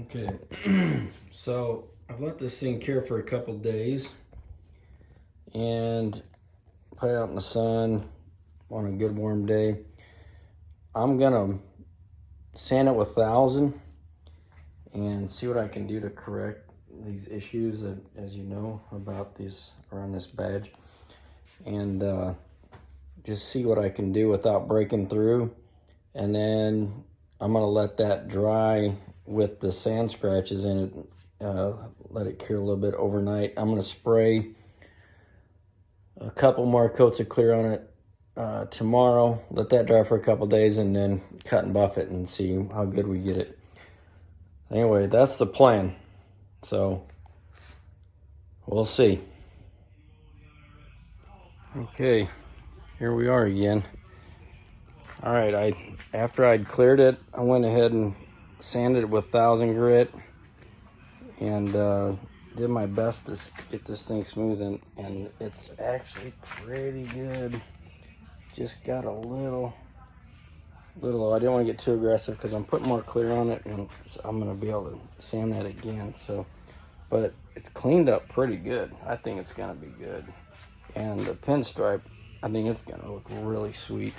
Okay, so I've let this thing cure for a couple days and put it out in the sun on a good warm day. I'm gonna sand it with 1000 and see what I can do to correct these issues that, as you know, about these around this badge, and just see what I can do without breaking through. And then I'm gonna let that dry with the sand scratches in it, let it cure a little bit overnight. I'm gonna spray a couple more coats of clear on it tomorrow, let that dry for a couple days, and then cut and buff it and see how good we get it. Anyway, that's the plan, so we'll see. Okay, here we are again. All right, after I'd cleared it, I went ahead and sanded it with 1000 grit and did my best to get this thing smooth, and it's actually pretty good. Just got a little, I didn't want to get too aggressive because I'm putting more clear on it, and I'm going to be able to sand that again. So, but it's cleaned up pretty good. I think it's going to be good. And the pinstripe, I think it's going to look really sweet.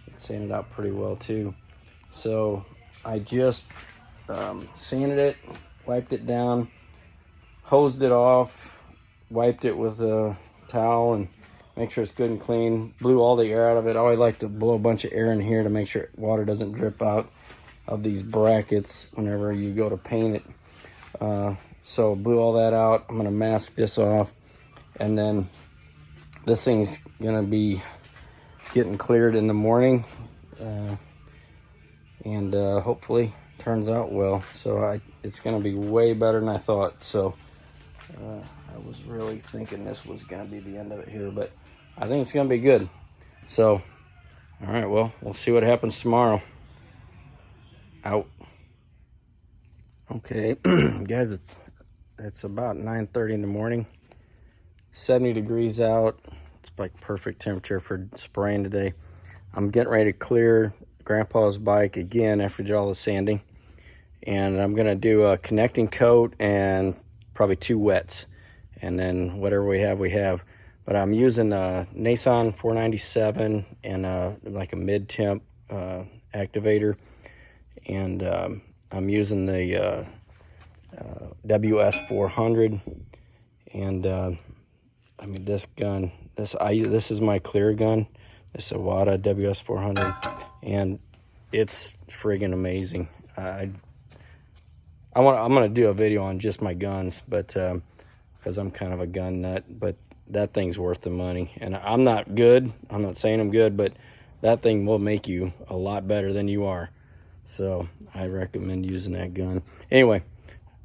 It's sanded out pretty well too. So I just sanded it, wiped it down, hosed it off, wiped it with a towel and make sure it's good and clean. Blew all the air out of it. I always like to blow a bunch of air in here to make sure water doesn't drip out of these brackets whenever you go to paint it. So blew all that out. I'm gonna mask this off, and then this thing's gonna be getting cleared in the morning, and hopefully turns out well. So it's gonna be way better than I thought. So I was really thinking this was gonna be the end of it here, but I think it's gonna be good. So, all right, well, we'll see what happens tomorrow. Out. Okay, guys, it's about 9:30 in the morning. 70 degrees out. It's like perfect temperature for spraying today. I'm getting ready to clear Grandpa's bike again after all the sanding, and I'm gonna do a connecting coat and probably 2 wets, and then whatever we have. But I'm using a Nason 497 and like a mid-temp activator, and I'm using the WS 400, and I mean, this gun, this is my clear gun. This is a Wada WS 400, and it's friggin' amazing. I'm gonna do a video on just my guns, but because I'm kind of a gun nut, but that thing's worth the money. And I'm not good. I'm not saying I'm good, but that thing will make you a lot better than you are. So I recommend using that gun. Anyway,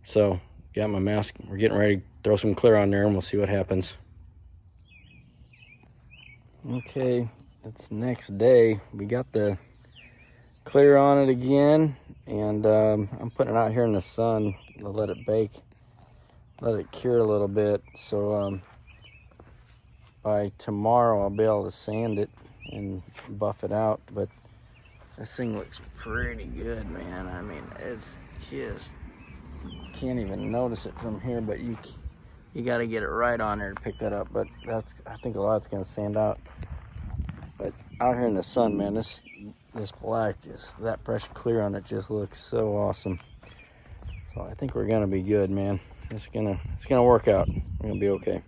so got my mask. We're getting ready to throw some clear on there, and we'll see what happens. Okay, it's the next day. We got the clear on it again, and I'm putting it out here in the sun to let it bake, let it cure a little bit. So by tomorrow I'll be able to sand it and buff it out. But this thing looks pretty good, man. I mean, it's just, can't even notice it from here, but you got to get it right on there to pick that up. But I think a lot's gonna sand out. But out here in the sun, man, this black, just that fresh clear on it just looks so awesome. So I think we're gonna be good, man. It's gonna work out. We're gonna be okay.